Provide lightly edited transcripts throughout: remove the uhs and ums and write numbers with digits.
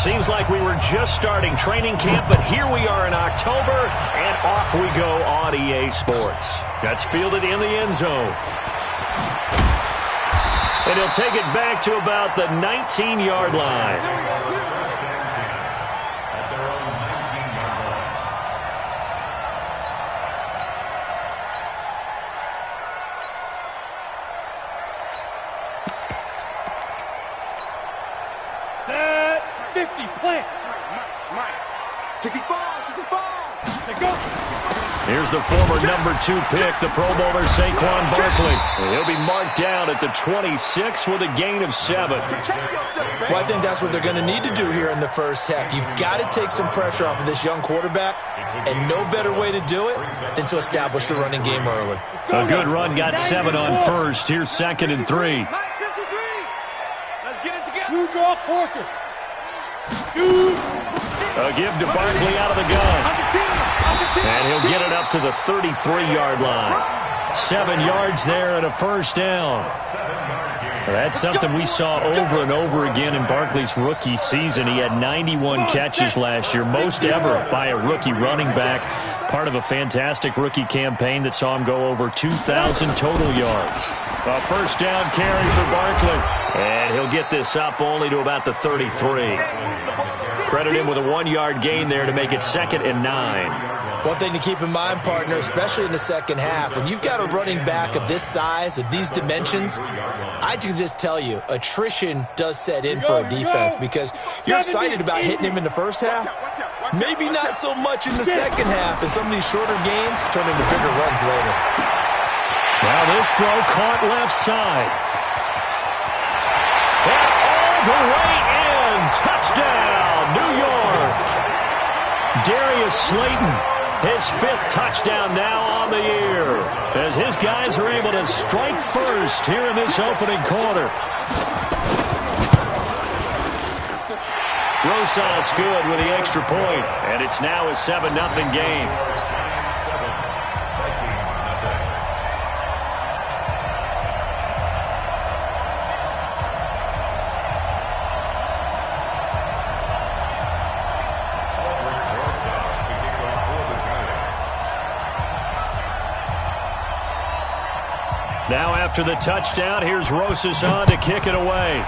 Seems like we were just starting training camp, but here we are in October, and off we go on EA Sports. That's fielded in the end zone. And he'll take it back to about the 19-yard line. Set 50, plant. Mike, 65. Here's the former number 2 pick, the Pro Bowler Saquon Barkley. He'll be marked down at the 26 with a gain of 7. Well, I think that's what they're going to need to do here in the first half. You've got to take some pressure off of this young quarterback, and no better way to do it than to establish the running game early. A good run got 7 on first. Here's 2nd and 3. Let's get it together. You draw quarter. Shoot. A give to Barkley out of the gun. And he'll get it up to the 33-yard line. 7 yards there and a first down. That's something we saw over and over again in Barkley's rookie season. He had 91 catches last year, most ever by a rookie running back. Part of a fantastic rookie campaign that saw him go over 2,000 total yards. A first down carry for Barkley. And he'll get this up only to about the 33. Credit him with a 1-yard gain there to make it 2nd and 9. One thing to keep in mind, partner, especially in the second half, when you've got a running back of this size, of these dimensions, I can just tell you, attrition does set in for a defense because you're excited about hitting him in the first half. Maybe not so much in the second half, and some of these shorter gains turn into bigger runs later. Now this throw caught left side. And all the way in. Touchdown, New York. Darius Slayton, his 5th touchdown now on the year, as his guys are able to strike first here in this opening quarter. Rosas good with the extra point, and it's now a 7-0 game. Now after the touchdown, here's Rosas on to kick it away.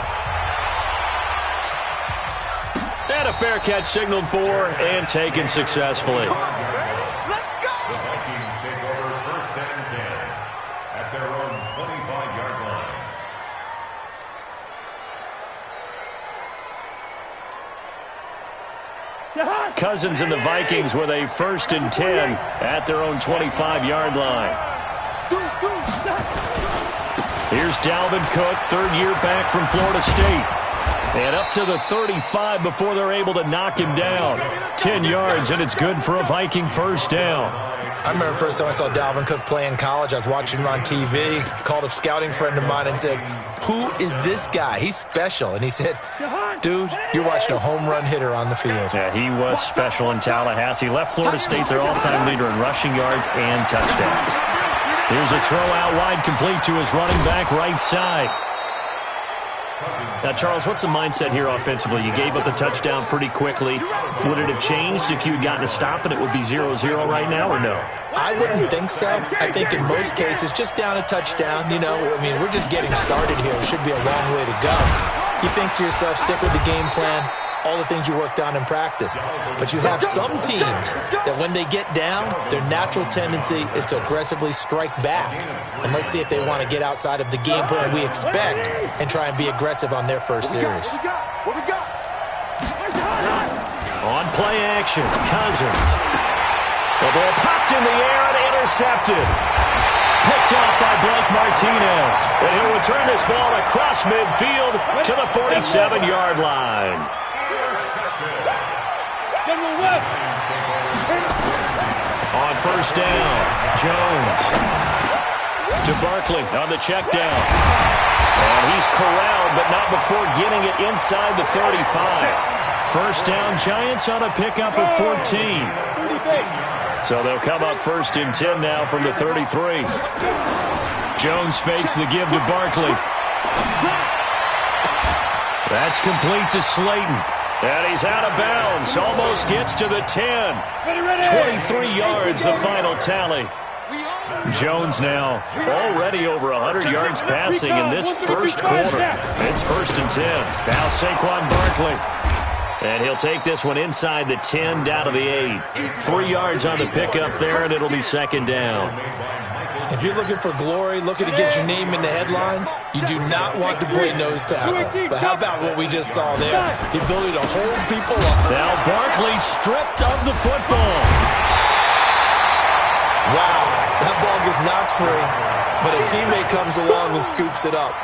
And a fair catch signaled for and taken successfully. Let's go! Vikings take over 1st and 10 at their own 25-yard line. Cousins and the Vikings with a 1st and 10 at their own 25-yard line. Here's Dalvin Cook, 3rd year back from Florida State. And up to the 35 before they're able to knock him down. 10 yards, and it's good for a Viking first down. I remember the first time I saw Dalvin Cook play in college. I was watching him on TV, called a scouting friend of mine and said, "Who is this guy? He's special." And he said, "Dude, you're watching a home run hitter on the field." Yeah, he was special in Tallahassee. Left Florida State their all-time leader in rushing yards and touchdowns. Here's a throw out wide, complete to his running back right side. Now, Charles, what's the mindset here offensively? You gave up the touchdown pretty quickly. Would it have changed if you had gotten a stop and it would be 0-0 right now, or no? I wouldn't think so. I think in most cases, just down a touchdown, you know, I mean, we're just getting started here. It should be a long way to go. You think to yourself, stick with the game plan, all the things you worked on in practice. But you have some teams that when they get down, their natural tendency is to aggressively strike back. And let's see if they want to get outside of the game plan we expect and try and be aggressive on their first series. On play action, Cousins. The ball popped in the air and intercepted. Picked off by Blake Martinez. And he'll return this ball across midfield to the 47-yard line. On first down, Jones to Barkley on the check down. And he's corralled, but not before getting it inside the 35. First down, Giants on a pickup of 14. So they'll come up 1st and 10 now from the 33. Jones fakes the give to Barkley. That's complete to Slayton. And he's out of bounds. Almost gets to the 10. 23 yards, the final tally. Jones now already over 100 yards passing in this first quarter. It's 1st and 10. Now Saquon Barkley. And he'll take this one inside the 10 down to the 8. 3 yards on the pickup there, and it'll be 2nd down. If you're looking for glory, looking to get your name in the headlines, you do not want to play nose tackle. But how about what we just saw there? The ability to hold people up. Now Barkley stripped of the football. Wow, that ball gets knocked free, but a teammate comes along and scoops it up.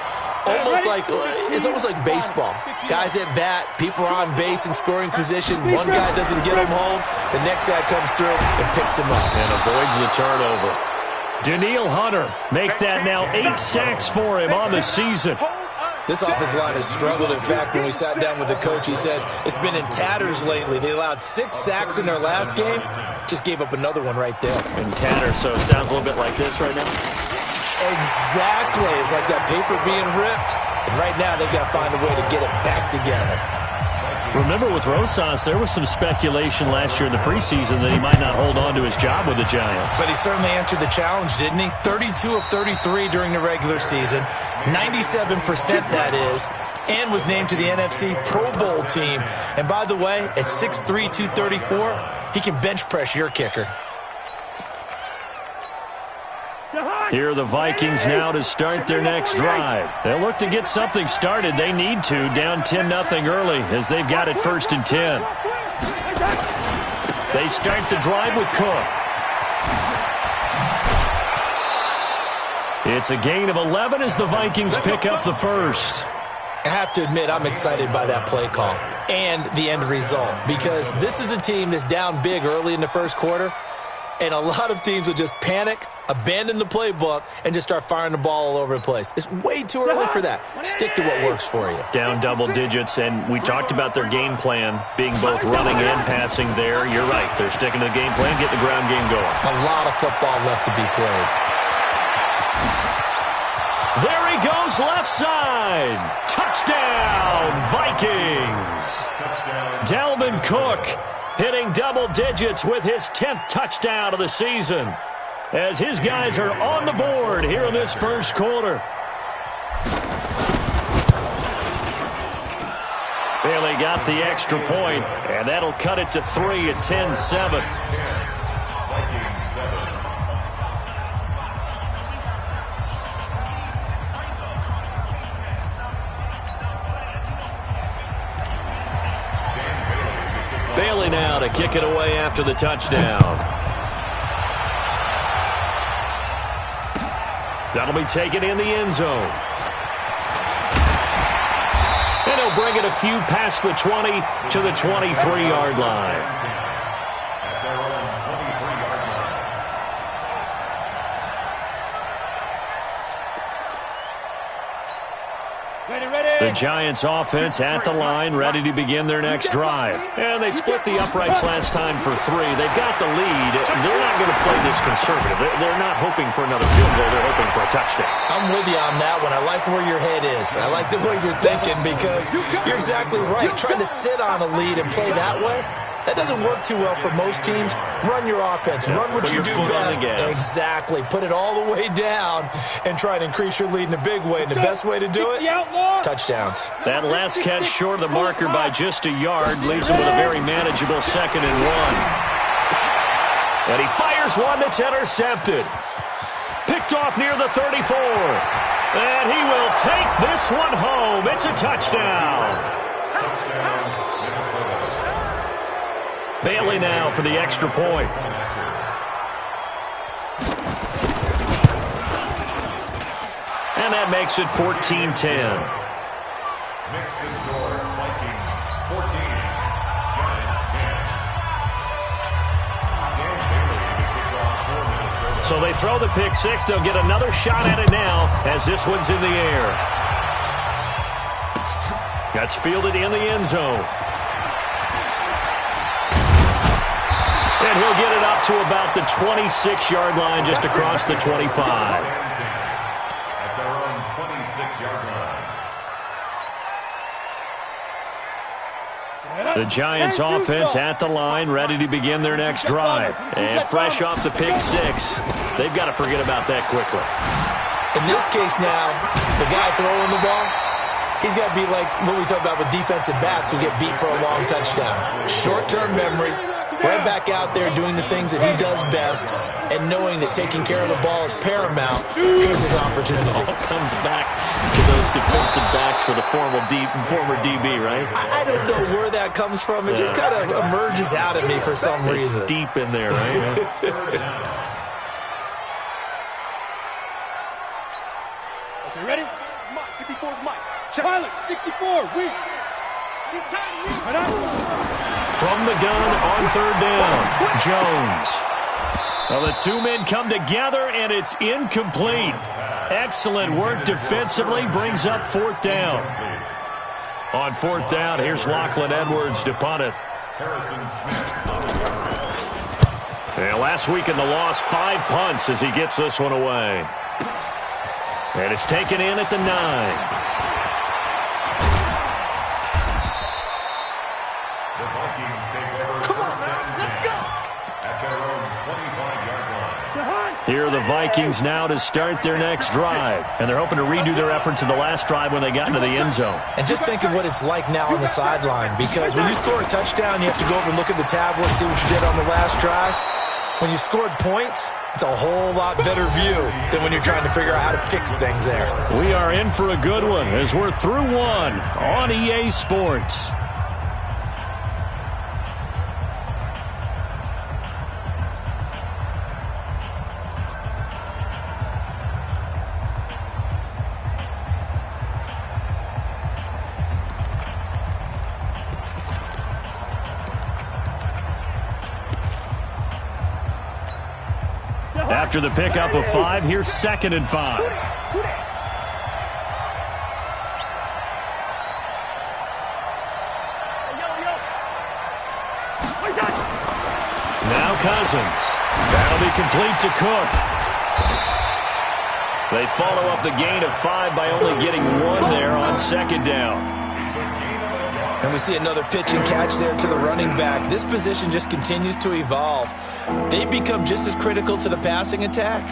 It's almost like baseball. Guys at bat, people are on base in scoring position. One guy doesn't get him home. The next guy comes through and picks him up. And avoids the turnover. Danielle Hunter make that now 8 sacks for him on the season. This offensive line has struggled. In fact, when we sat down with the coach, he said it's been in tatters lately. They allowed 6 sacks in their last game. Just gave up another one right there. In tatters, so it sounds a little bit like this right now. Exactly. It's like that paper being ripped. And right now, they've got to find a way to get it back together. Remember with Rosas, there was some speculation last year in the preseason that he might not hold on to his job with the Giants. But he certainly answered the challenge, didn't he? 32 of 33 during the regular season. 97% that is. And was named to the NFC Pro Bowl team. And by the way, at 6'3", 234, he can bench press your kicker. Here are the Vikings now to start their next drive. They'll look to get something started. They need to, down 10-0 early as they've got it 1st and 10. They start the drive with Cook. It's a gain of 11 as the Vikings pick up the first. I have to admit, I'm excited by that play call and the end result because this is a team that's down big early in the first quarter, and a lot of teams will just panic, abandon the playbook, and just start firing the ball all over the place. It's way too early for that. Stick to what works for you. Down double digits, and we talked about their game plan being both running and passing there. You're right. They're sticking to the game plan, getting the ground game going. A lot of football left to be played. There he goes, left side. Touchdown, Vikings. Dalvin Cook hitting double digits with his 10th touchdown of the season as his guys are on the board here in this first quarter. Bailey got the extra point, and that'll cut it to 3 at 10-7. Bailey now to kick it away after the touchdown. That'll be taken in the end zone. And he'll bring it a few past the 20 to the 23-yard line. The Giants offense at the line, ready to begin their next drive. And they split the uprights last time for 3. They've got the lead. They're not going to play this conservative. They're not hoping for another field goal. They're hoping for a touchdown. I'm with you on that one. I like where your head is. I like the way you're thinking because you're exactly right. Trying to sit on a lead and play that way, that doesn't work too well for most teams. Run your offense. Run what you do best. Exactly. Put it all the way down and try to increase your lead in a big way. And the best way to do it, touchdowns. That last catch short of the marker by just a yard leaves him with a very manageable 2nd and 1. And he fires one that's intercepted. Picked off near the 34. And he will take this one home. It's a touchdown. Bailey now for the extra point. And that makes it 14-10. So they throw the pick 6. They'll get another shot at it now as this one's in the air. That's fielded in the end zone. And he'll get it up to about the 26-yard line, just across the 25. At their own 26-yard line. The Giants offense at the line, ready to begin their next drive. And fresh off the pick six, they've got to forget about that quickly. In this case now, the guy throwing the ball, he's got to be like what we talk about with defensive backs who get beat for a long touchdown. Short-term memory, right back out there doing the things that he does best, and knowing that taking care of the ball is paramount. Here's his opportunity. It all comes back to those defensive backs for the former DB, right? I don't know where that comes from. It just kind of emerges out at me for some reason. It's deep in there, right? Okay, ready? Mike, 54 is Mike. Pilot, 64, weak. From the gun on third down, Jones. Well, the two men come together, and it's incomplete. Excellent work defensively, brings up fourth down. On fourth down, here's Lachlan Edwards to punt it. And last week in the loss, 5 punts as he gets this one away. And it's taken in at the 9. Here are the Vikings now to start their next drive. And they're hoping to redo their efforts in the last drive when they got into the end zone. And just think of what it's like now on the sideline, because when you score a touchdown, you have to go over and look at the tablet, see what you did on the last drive. When you scored points, it's a whole lot better view than when you're trying to figure out how to fix things there. We are in for a good one as we're through one on EA Sports. After the pickup of 5, here's 2nd and 5. Now Cousins. That'll be complete to Cook. They follow up the gain of 5 by only getting 1 there on 2nd down. And we see another pitch and catch there to the running back. This position just continues to evolve. They've become just as critical to the passing attack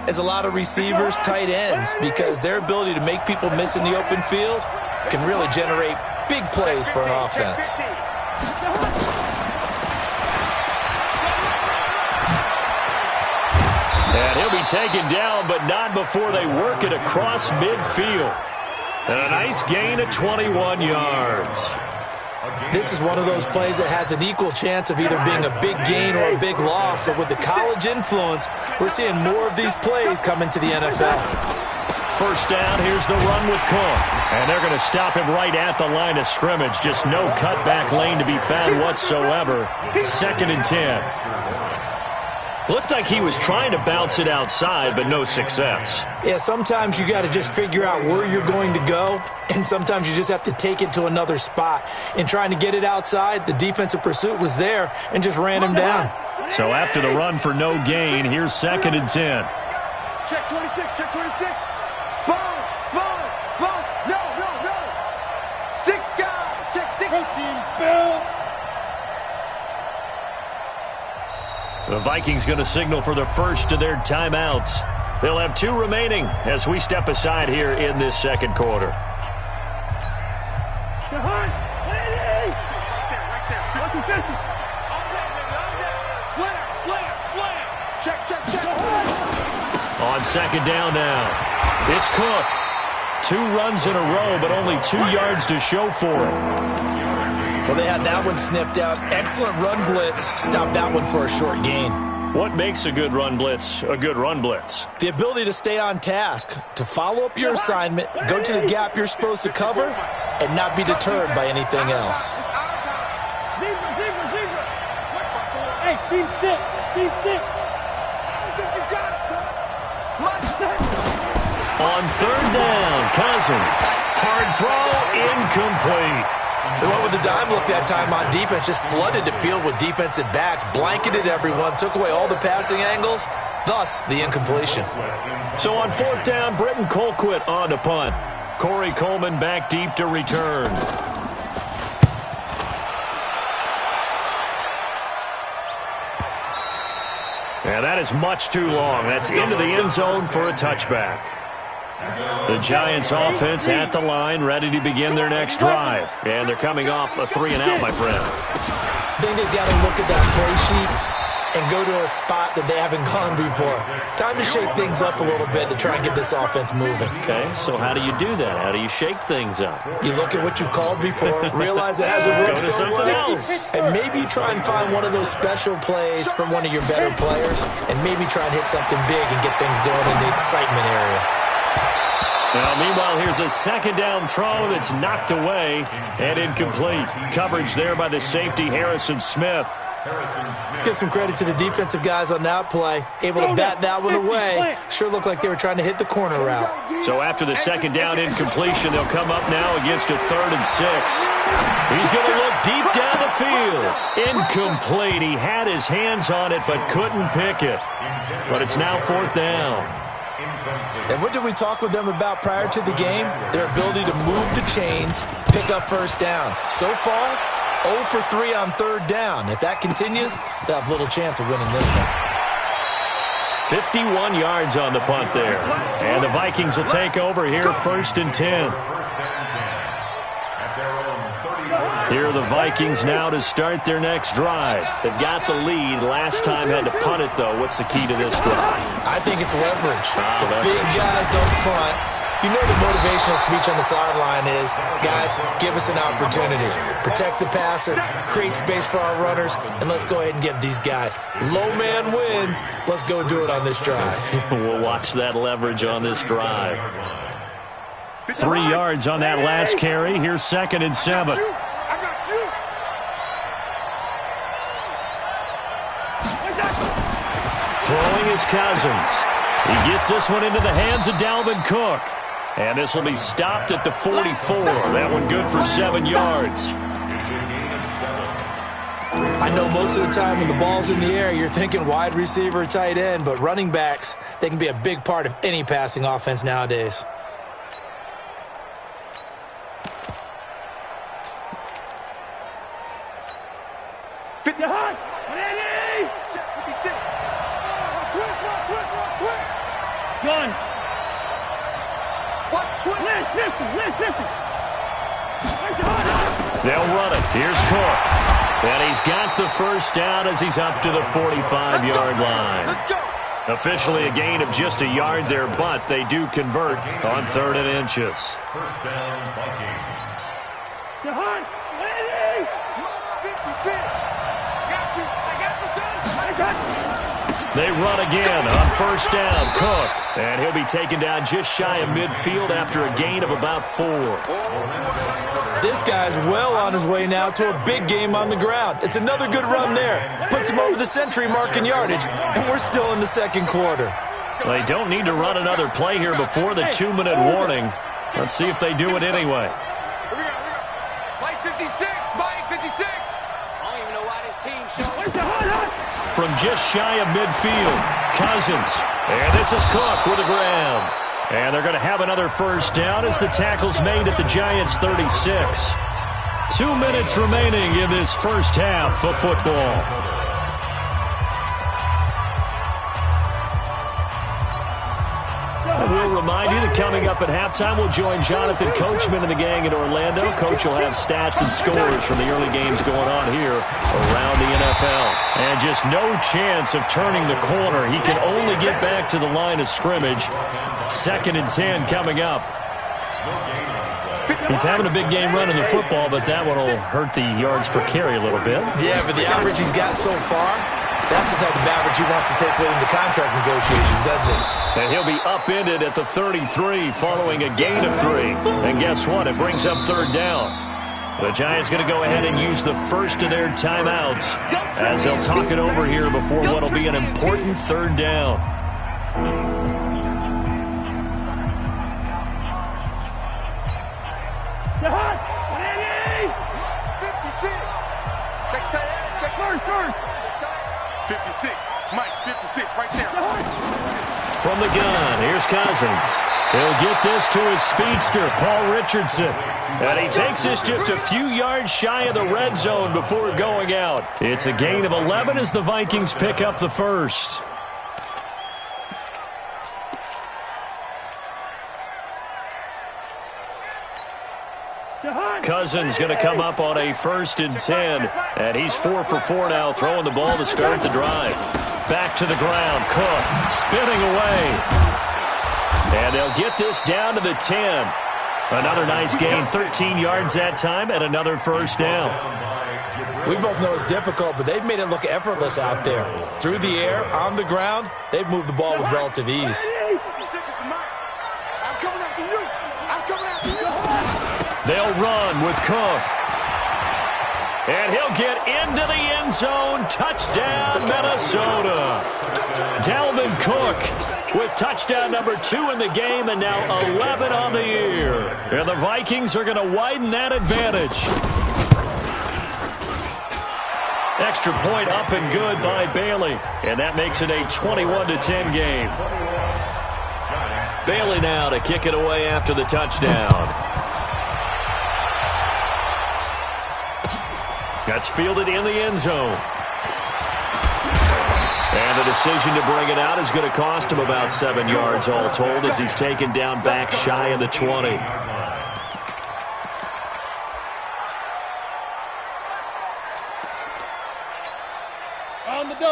as a lot of receivers, tight ends, because their ability to make people miss in the open field can really generate big plays for an offense. And he'll be taken down, but not before they work it across midfield. And a nice gain of 21 yards. This is one of those plays that has an equal chance of either being a big gain or a big loss, but with the college influence, we're seeing more of these plays come into the NFL. First down, here's the run with Cook. And they're going to stop him right at the line of scrimmage. Just no cutback lane to be found whatsoever. 2nd and 10. Looked like he was trying to bounce it outside, but no success. Yeah, sometimes you got to just figure out where you're going to go, and sometimes you just have to take it to another spot. In trying to get it outside, the defensive pursuit was there and just ran him down. So after the run for no gain, here's 2nd and 10. Check 26, check 26. Sponge. No. 6 guys, check 6. Protein spill. The Vikings going to signal for the first of their timeouts. They'll have 2 remaining as we step aside here in this second quarter. Behind. Right there. Slam. Check. On 2nd down now, it's Cook. 2 runs in a row, but only 2 yards to show for it. Well, they had that one sniffed out. Excellent run blitz. Stopped that one for a short gain. What makes a good run blitz a good run blitz? The ability to stay on task, to follow up your assignment, go to the gap you're supposed to cover, and not be deterred by anything else. Hey, team 6. On 3rd down, Cousins. Hard throw, incomplete. They went with the dime look that time on defense, just flooded the field with defensive backs, blanketed everyone, took away all the passing angles, thus the incompletion. So on 4th down, Britton Colquitt on to punt. Corey Coleman back deep to return. And that is much too long. That's into the end zone for a touchback. The Giants offense at the line, ready to begin their next drive. And they're coming off a 3-and-out, my friend. I think they've got to look at that play sheet and go to a spot that they haven't gone before. Time to shake things up a little bit to try and get this offense moving. Okay, so how do you do that? How do you shake things up? You look at what you've called before, realize it hasn't worked so well, else. and maybe try and find one of those special plays from one of your better players, and maybe try and hit something big and get things going in the excitement area. Now, meanwhile, here's a second down throw that's knocked away and incomplete. Coverage there by the safety, Harrison Smith. Let's give some credit to the defensive guys on that play. Able to bat that one away. Sure looked like they were trying to hit the corner route. So after the second down incompletion, they'll come up now against a 3rd and 6. He's going to look deep down the field. Incomplete. He had his hands on it but couldn't pick it. But it's now 4th down. And what did we talk with them about prior to the game? Their ability to move the chains, pick up first downs. So far, 0 for 3 on 3rd down. If that continues, they'll have little chance of winning this one. 51 yards on the punt there. And the Vikings will take over here, 1st and 10. Here are the Vikings now to start their next drive. They've got the lead. Last time had to punt it, though. What's the key to this drive? I think it's leverage. The big guys up front. You know the motivational speech on the sideline is, guys, give us an opportunity. Protect the passer, create space for our runners, and let's go ahead and get these guys. Low man wins. Let's go do it on this drive. We'll watch that leverage on this drive. 3 yards on that last carry. Here's 2nd and 7. Throwing is Cousins. He gets this one into the hands of Dalvin Cook. And this will be stopped at the 44. That one good for 7 yards. I know most of the time when the ball's in the air, you're thinking wide receiver, tight end, but running backs, they can be a big part of any passing offense nowadays. Gun. They'll run it. Here's Cook. And he's got the first down as he's up to the 45-yard line. Officially a gain of just a yard there, but they do convert on 3rd and inches. First down, Vikings. They run again on 1st down. Cook. And he'll be taken down just shy of midfield after a gain of about 4. This guy's well on his way now to a big game on the ground. It's another good run there. Puts him over the century mark in yardage, and we're still in the 2nd quarter. They don't need to run another play here before the 2-minute warning. Let's see if they do it anyway. Mike 56, Mike 56. I don't even know why this team's showing. From just shy of midfield, Cousins. And this is Cook with a grab. And they're going to have another first down as the tackle's made at the Giants' 36. 2 minutes remaining in this first half of football. We'll remind you that coming up at halftime, we'll join Jonathan Coachman and the gang in Orlando. Coach will have stats and scores from the early games going on here around the NFL. And just no chance of turning the corner. He can only get back to the line of scrimmage. 2nd and 10 coming up. He's having a big game running the football, but that one will hurt the yards per carry a little bit. Yeah, but the average he's got so far, that's the type of average he wants to take with him to contract negotiations, doesn't he? And he'll be upended at the 33 following a gain of 3. And guess what? It brings up 3rd down. The Giants going to go ahead and use the first of their timeouts as they'll talk it over here before what will be an important 3rd down. Check first. 56, Mike, 56, right there. From the gun, here's Cousins. He'll get this to his speedster, Paul Richardson. And he takes this just a few yards shy of the red zone before going out. It's a gain of 11 as the Vikings pick up the first. Cousins going to come up on a 1st and 10. And he's 4 for 4 now, throwing the ball to start the drive. Back to the ground. Cook spinning away. And they'll get this down to the 10. Another nice gain, 13 yards that time, and another 1st down. We both know it's difficult, but they've made it look effortless out there. Through the air, on the ground, they've moved the ball with relative ease. They'll run with Cook. And he'll get into the end zone. Touchdown, Minnesota. Dalvin Cook with touchdown number 2 in the game, and now 11 on the year. And the Vikings are going to widen that advantage. Extra point up and good by Bailey. And that makes it a 21-10 game. Bailey now to kick it away after the touchdown. That's fielded in the end zone. And the decision to bring it out is going to cost him about 7 yards all told as he's taken down back shy of the 20.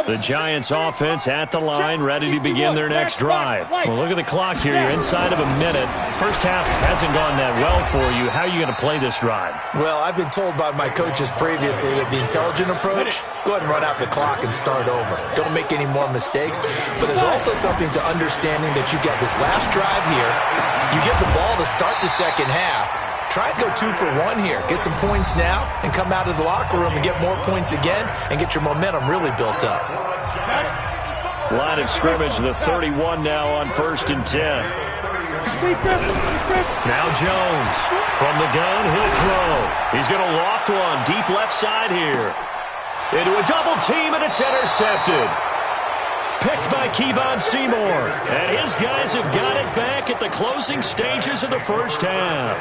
The Giants offense at the line, ready to begin their next drive. Well, look at the clock here. You're inside of a minute. First half hasn't gone that well for you. How are you going to play this drive? Well, I've been told by my coaches previously that the intelligent approach, go ahead and run out the clock and start over. Don't make any more mistakes. But there's also something to understanding that you get this last drive here. You get the ball to start the second half. Try and go 2 for 1 here. Get some points now and come out of the locker room and get more points again and get your momentum really built up. Line of scrimmage, the 31 now on 1st and 10. Now Jones from the gun, he'll throw. He's going to loft one deep left side here. Into a double team, and it's intercepted. Picked by Kevon Seymour. And his guys have got it back at the closing stages of the first half.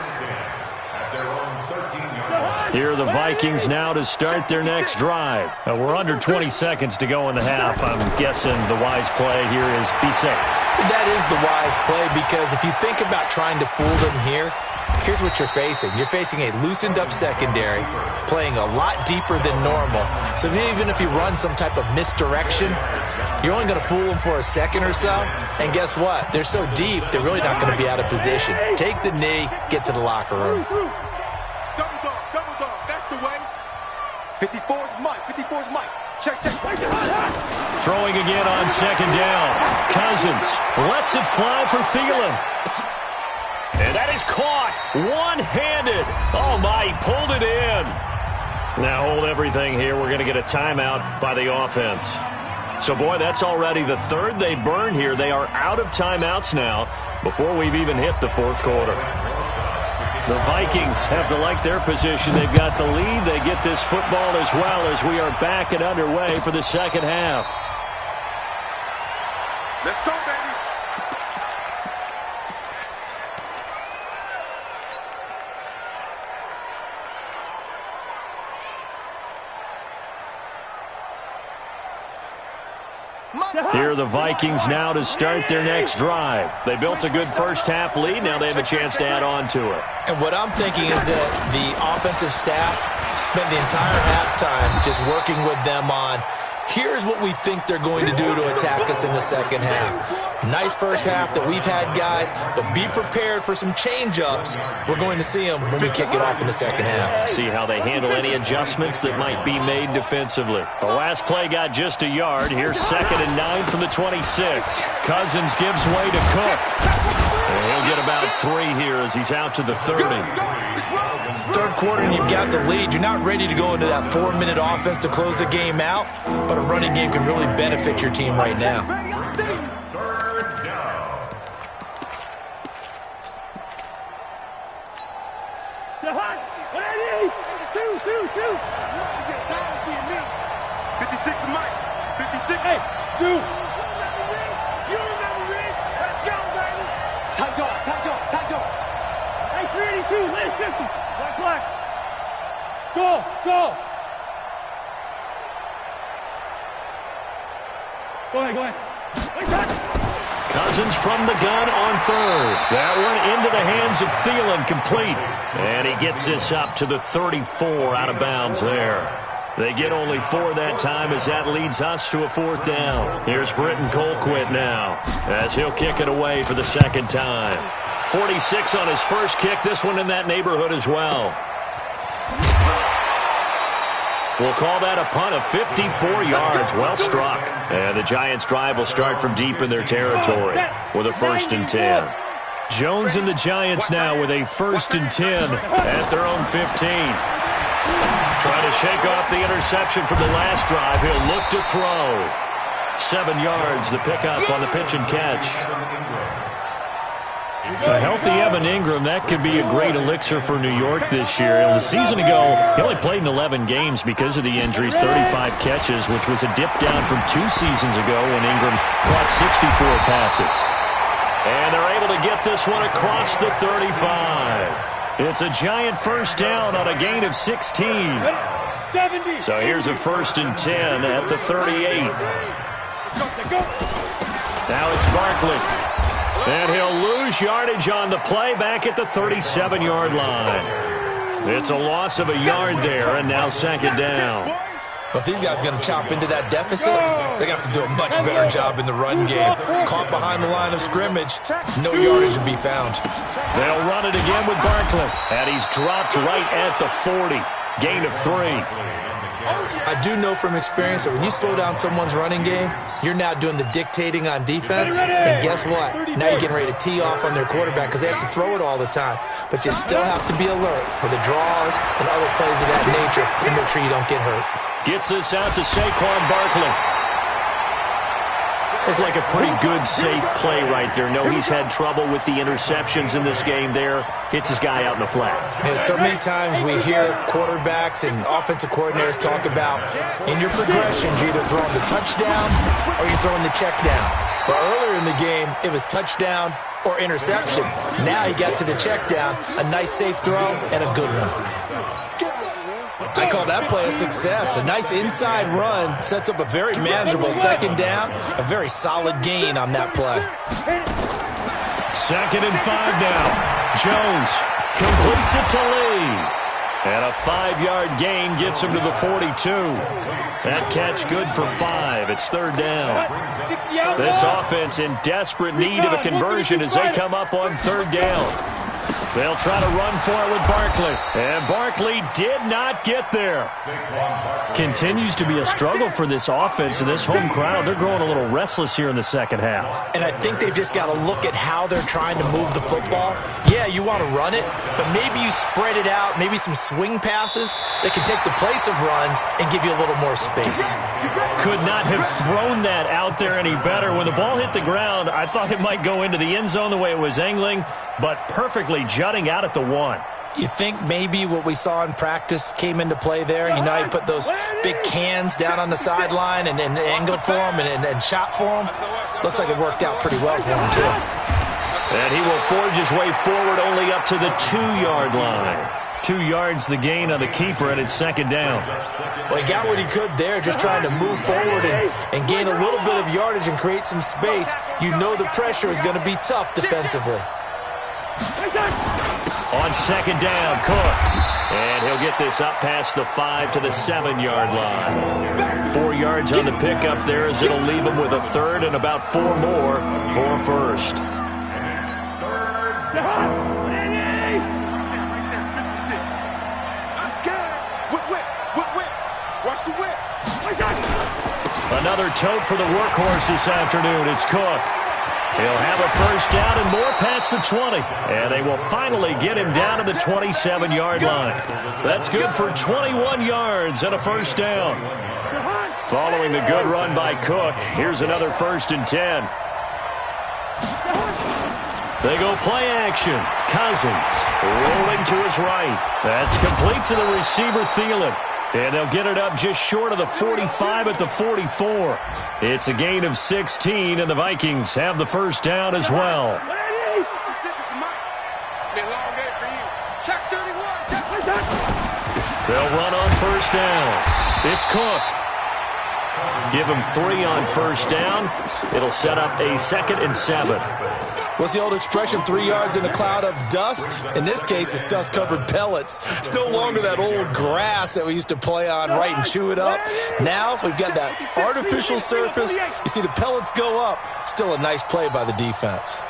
Here are the Vikings now to start their next drive. We're under 20 seconds to go in the half. I'm guessing the wise play here is be safe. That is the wise play, because if you think about trying to fool them here, here's what you're facing. You're facing a loosened up secondary, playing a lot deeper than normal. So even if you run some type of misdirection, you're only going to fool them for a second or so. And guess what? They're so deep, they're really not going to be out of position. Take the knee, get to the locker room. Double dog, that's the way. 54's Mike, 54's Mike. Check. Throwing again on 2nd down. Cousins lets it fly for Thielen. And that is caught one-handed. Oh, my, he pulled it in. Now hold everything here. We're going to get a timeout by the offense. So, boy, that's already the 3rd they burned here. They are out of timeouts now before we've even hit the 4th quarter. The Vikings have to like their position. They've got the lead. They get this football as well as we are back and underway for the second half. Let's go, baby. Here are the Vikings now to start their next drive. They built a good first half lead. Now they have a chance to add on to it. And what I'm thinking is that the offensive staff spent the entire halftime just working with them on, here's what we think they're going to do to attack us in the second half. Nice first half that we've had, guys, but be prepared for some change-ups. We're going to see them when we kick it off in the second half. See how they handle any adjustments that might be made defensively. The last play got just a yard. Here's 2nd and 9 from the 26. Cousins gives way to Cook. And he'll get about 3 here as he's out to the 30. 3rd quarter and you've got the lead. You're not ready to go into that 4-minute offense to close the game out, but a running game can really benefit your team right now. Go ahead. Cousins from the gun on third. That one into the hands of Thielen, complete. And he gets this up to the 34, out of bounds there. They get only 4 that time as that leads us to a 4th down. Here's Britton Colquitt now as he'll kick it away for the second time. 46 on his first kick, this one in that neighborhood as well. We'll call that a punt of 54 yards. Well struck. And the Giants' drive will start from deep in their territory with a 1st and 10. Jones and the Giants now with a 1st and 10 at their own 15. Trying to shake off the interception from the last drive. He'll look to throw. 7 yards, the pickup on the pitch and catch. A healthy Evan Ingram, that could be a great elixir for New York this year. The season ago, he only played in 11 games because of the injuries, 35 catches, which was a dip down from 2 seasons ago when Ingram caught 64 passes. And they're able to get this one across the 35. It's a Giant 1st down on a gain of 16. So here's a 1st and 10 at the 38. Now it's Barkley. And he'll lose yardage on the play back at the 37-yard line. It's a loss of a yard there, and now 2nd down. But these guys are going to chop into that deficit. They got to do a much better job in the run game. Caught behind the line of scrimmage, no yardage to be found. They'll run it again with Barkley. And he's dropped right at the 40. Gain of 3. I do know from experience that when you slow down someone's running game, you're now doing the dictating on defense. And guess what? Now you're getting ready to tee off on their quarterback because they have to throw it all the time. But you still have to be alert for the draws and other plays of that nature and make sure you don't get hurt. Gets this out to Saquon Barkley. Looked like a pretty good, safe play right there. No, he's had trouble with the interceptions in this game there. Hits his guy out in the flat. Yeah, so many times we hear quarterbacks and offensive coordinators talk about in your progressions, you're either throwing the touchdown or you're throwing the check down. But earlier in the game, it was touchdown or interception. Now he got to the check down, a nice safe throw, and a good one. I call that play a success. A nice inside run sets up a very manageable 2nd down. A very solid gain on that play. 2nd and 5 now. Jones completes it to Lee. And a 5-yard gain gets him to the 42. That catch good for 5. It's 3rd down. This offense in desperate need of a conversion as they come up on 3rd down. They'll try to run for it with Barkley. And Barkley did not get there. Continues to be a struggle for this offense and this home crowd. They're growing a little restless here in the 2nd half. And I think they've just got to look at how they're trying to move the football. Yeah, you want to run it, but maybe you spread it out, maybe some swing passes that can take the place of runs and give you a little more space. Could not have thrown that out there any better. When the ball hit the ground, I thought it might go into the end zone the way it was angling, but perfectly jutting out at the 1. You think maybe what we saw in practice came into play there? You know, he put those big cans down on the sideline and angled for him and shot for him. Looks like it worked out pretty well for him, too. And he will forge his way forward only up to the 2-yard line. 2 yards the gain on the keeper, and it's 2nd down. Well, he got what he could there, just trying to move forward and gain a little bit of yardage and create some space. You know the pressure is going to be tough defensively. On 2nd down, Cook. And he'll get this up past the 5 to the 7-yard line. 4 yards on the pickup there as it'll leave him with a 3rd and about 4 more for a 1st. Watch the whip. Another tote for the workhorse this afternoon. It's Cook. He'll have a 1st down and more past the 20. And they will finally get him down to the 27-yard line. That's good for 21 yards and a 1st down. Following the good run by Cook, here's another 1st and 10. They go play action. Cousins rolling to his right. That's complete to the receiver, Thielen. And they'll get it up just short of the 45 at the 44. It's a gain of 16, and the Vikings have the 1st down as well. They'll run on 1st down. It's Cook. Give him 3 on first down. It'll set up a 2nd and 7. What's the old expression, 3 yards in a cloud of dust? In this case, it's dust-covered pellets. It's no longer that old grass that we used to play on, right, and chew it up. Now we've got that artificial surface. You see the pellets go up. Still a nice play by the defense.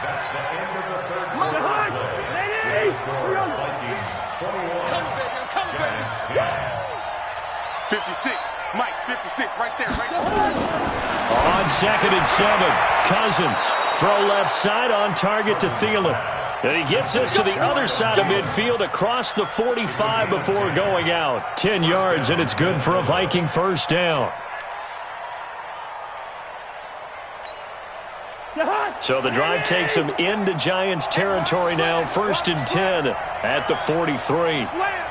That's the end of the third quarter. With the score, Vikings 21, Giants 10. 56. Mike, 56, right there, right there. On 2nd and 7, Cousins. Throw left side on target to Thielen. And he gets us to the other side of midfield across the 45 before going out. 10 yards, and it's good for a Viking first down. So the drive takes him into Giants territory now. 1st and 10 at the 43. Slam.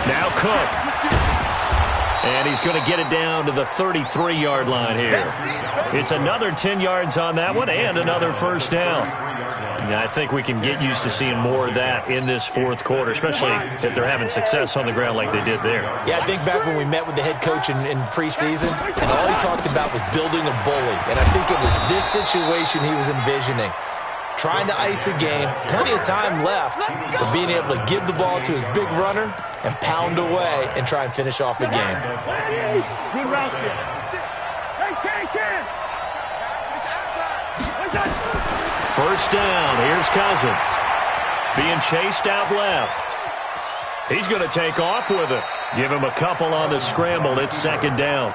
Now Cook. And he's going to get it down to the 33-yard line here. It's another 10 yards on that one and another first down. And I think we can get used to seeing more of that in this 4th quarter, especially if they're having success on the ground like they did there. Yeah, I think back when we met with the head coach in preseason, and all he talked about was building a bully. And I think it was this situation he was envisioning. Trying to ice a game, plenty of time left, but being able to give the ball to his big runner and pound away and try and finish off a game. Good route there. Hey, First down. Here's Cousins. Being chased out left. He's going to take off with it. Give him a couple on the scramble. It's 2nd down.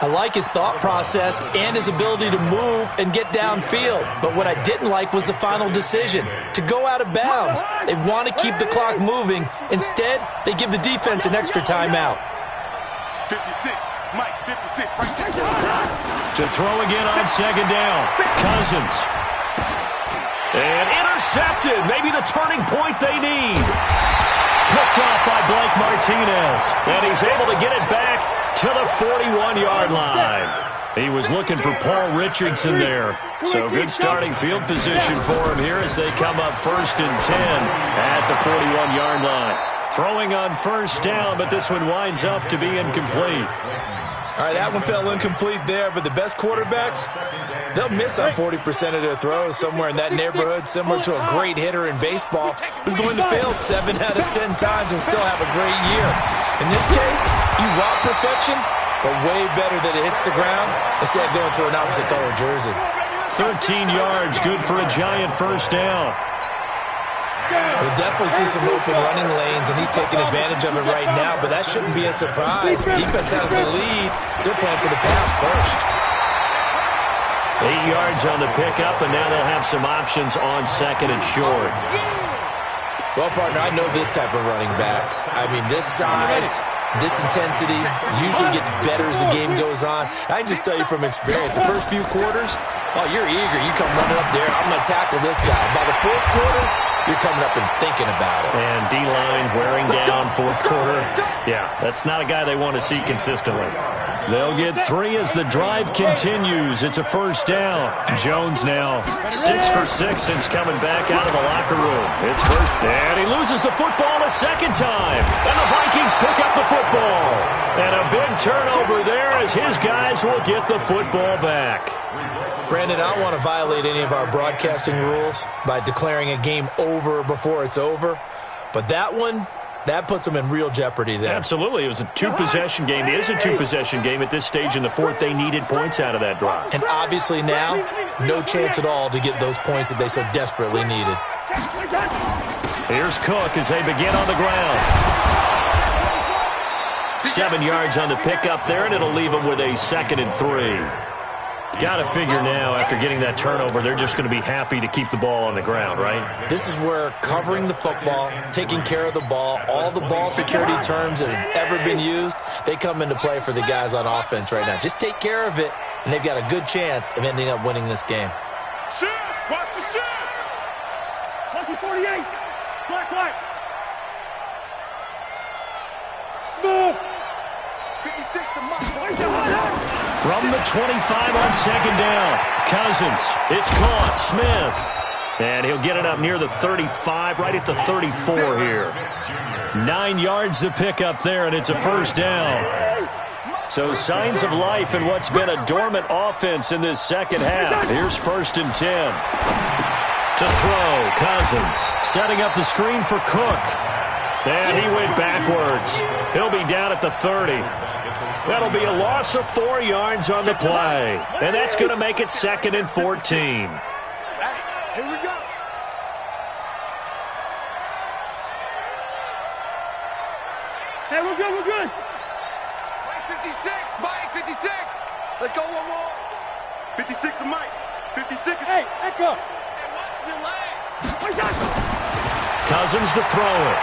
I like his thought process and his ability to move and get downfield. But what I didn't like was the final decision, to go out of bounds. They want to keep the clock moving. Instead, they give the defense an extra timeout. 56. Mike, 56, right there. To throw again on 2nd down. Cousins. And intercepted. Maybe the turning point they need. Picked off by Blake Martinez. And he's able to get it back to the 41-yard line. He was looking for Paul Richardson there. So good starting field position for him here as they come up 1st and 10 at the 41-yard line. Throwing on first down, but this one winds up to be incomplete. All right, that one fell incomplete there, but the best quarterbacks, they'll miss on 40% of their throws somewhere in that neighborhood, similar to a great hitter in baseball who's going to fail 7 out of 10 times and still have a great year. In this case, you want perfection, but way better that it hits the ground instead of going to an opposite color jersey. 13 yards, good for a Giant first down. We'll definitely see some open running lanes, and he's taking advantage of it right now, but that shouldn't be a surprise. Defense has the lead. They're playing for the pass first. 8 yards on the pickup, and now they'll have some options on 2nd and short. Well, partner, I know this type of running back. I mean, this size, this intensity usually gets better as the game goes on. I can just tell you from experience, the first few quarters, oh, you're eager. You come running up there, I'm going to tackle this guy. By the 4th quarter, you're coming up and thinking about it. And D-line wearing down 4th quarter. Yeah, that's not a guy they want to see consistently. They'll get 3 as the drive continues. It's a first down. Jones now 6 for 6 since coming back out of the locker room. It's first, and he loses the football a second time. And the Vikings pick up the football. And a big turnover there as his guys will get the football back. Brandon, I don't want to violate any of our broadcasting rules by declaring a game over before it's over. But that one, that puts them in real jeopardy there. Absolutely. It was a 2-possession game. It is a 2-possession game at this stage in the 4th. They needed points out of that drive. And obviously now, no chance at all to get those points that they so desperately needed. Here's Cook as they begin on the ground. 7 yards on the pickup there, and it'll leave them with a 2nd and 3. Got to figure now, after getting that turnover, they're just going to be happy to keep the ball on the ground, right? This is where covering the football, taking care of the ball, all the ball security terms that have ever been used, they come into play for the guys on offense right now. Just take care of it, and they've got a good chance of ending up winning this game. Shift! Watch the shift! Lucky 48. Black. Smooth. 56 to Mike. From the 25 on 2nd down. Cousins. It's caught. Smith. And he'll get it up near the 35, right at the 34 here. 9 yards to pick up there, and it's a first down. So signs of life in what's been a dormant offense in this second half. Here's 1st and 10. To throw, Cousins. Setting up the screen for Cook. And he went backwards. He'll be down at the 30. That'll be a loss of 4 yards on the play. And that's going to make it 2nd and 14. Here we go. Hey, we're good, we're good. Mike 56, Mike 56. Let's go one more. 56 to Mike. 56. Hey, echo. Cousins to throw it.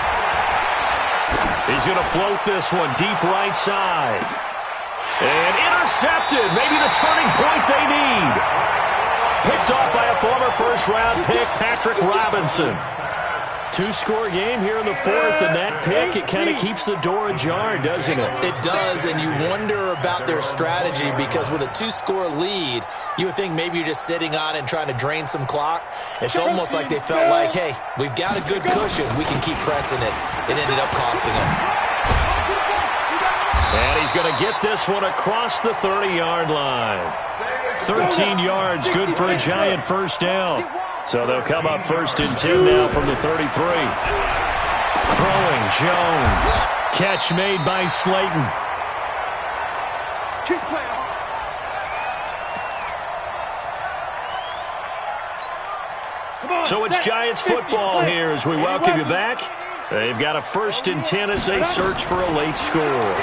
He's going to float this one deep right side. And intercepted. Maybe the turning point they need. Picked off by a former first-round pick, Patrick Robinson. 2-score game here in the 4th, and that pick, it kind of keeps the door ajar, doesn't it? It does, and you wonder about their strategy because with a 2-score lead, you would think maybe you're just sitting on it and trying to drain some clock. It's almost like they felt like, hey, we've got a good cushion. We can keep pressing it. It ended up costing them. And he's going to get this one across the 30-yard line. 13 yards, good for a Giant first down. So they'll come up 1st and 10 now from the 33. Throwing, Jones. Catch made by Slayton. Keep playing. So it's Giants football here as we welcome you back. They've got a 1st and 10 as they search for a late score.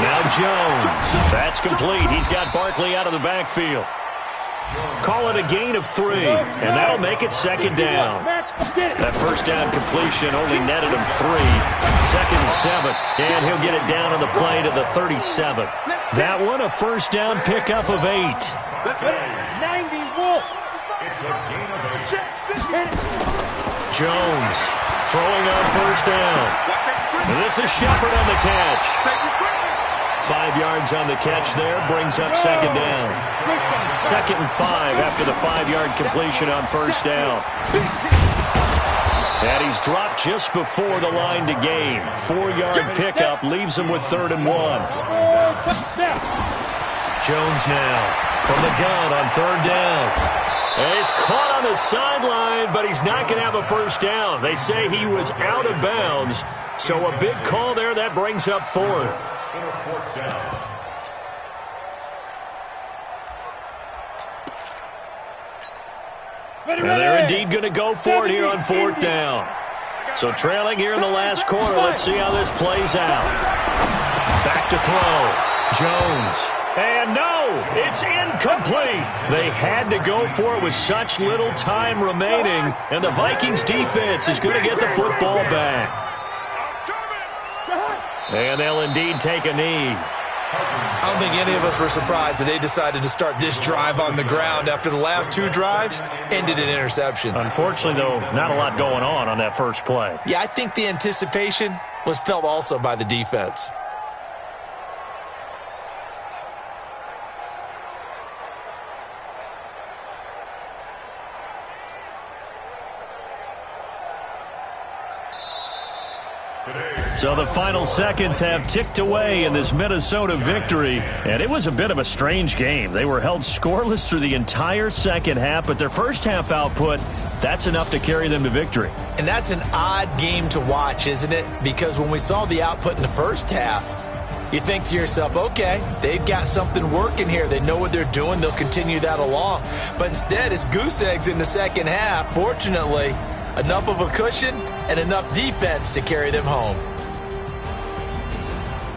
Now Jones. That's complete. He's got Barkley out of the backfield. Call it a gain of 3, and that'll make it 2nd down. That first down completion only netted him 3. 2nd and 7, and he'll get it down on the play to the 37. That one a first down pickup of 8. 91. Jones throwing on first down. And this is Shepard on the catch. 5 yards on the catch there, brings up 2nd down. 2nd and 5 after the 5-yard completion on first down. And he's dropped just before the line to gain. 4-yard pickup leaves him with 3rd and 1. Jones now from the gun on 3rd down. And he's caught on the sideline, but he's not going to have a first down. They say he was out of bounds. So a big call there, that brings up 4th. And they're indeed going to go for it here on 4th down. So trailing here in the last quarter, let's see how this plays out. Back to throw. Jones. And no, it's incomplete. They had to go for it with such little time remaining, and the Vikings defense is going to get the football back. And they'll indeed take a knee. I don't think any of us were surprised that they decided to start this drive on the ground after the last 2 drives ended in interceptions. Unfortunately, though, not a lot going on that first play. Yeah, I think the anticipation was felt also by the defense. So the final seconds have ticked away in this Minnesota victory, and it was a bit of a strange game. They were held scoreless through the entire second half, but their first half output, that's enough to carry them to victory. And that's an odd game to watch, isn't it? Because when we saw the output in the first half, you think to yourself, okay, they've got something working here. They know what they're doing. They'll continue that along. But instead, it's goose eggs in the second half. Fortunately, enough of a cushion and enough defense to carry them home.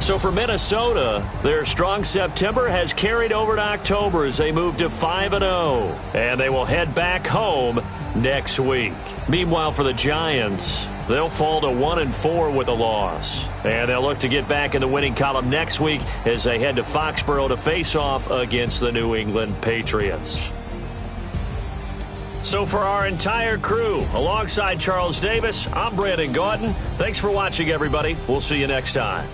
So for Minnesota, their strong September has carried over to October as they move to 5-0. And they will head back home next week. Meanwhile, for the Giants, they'll fall to 1-4 with a loss. And they'll look to get back in the winning column next week as they head to Foxborough to face off against the New England Patriots. So for our entire crew, alongside Charles Davis, I'm Brandon Gautin. Thanks for watching, everybody. We'll see you next time.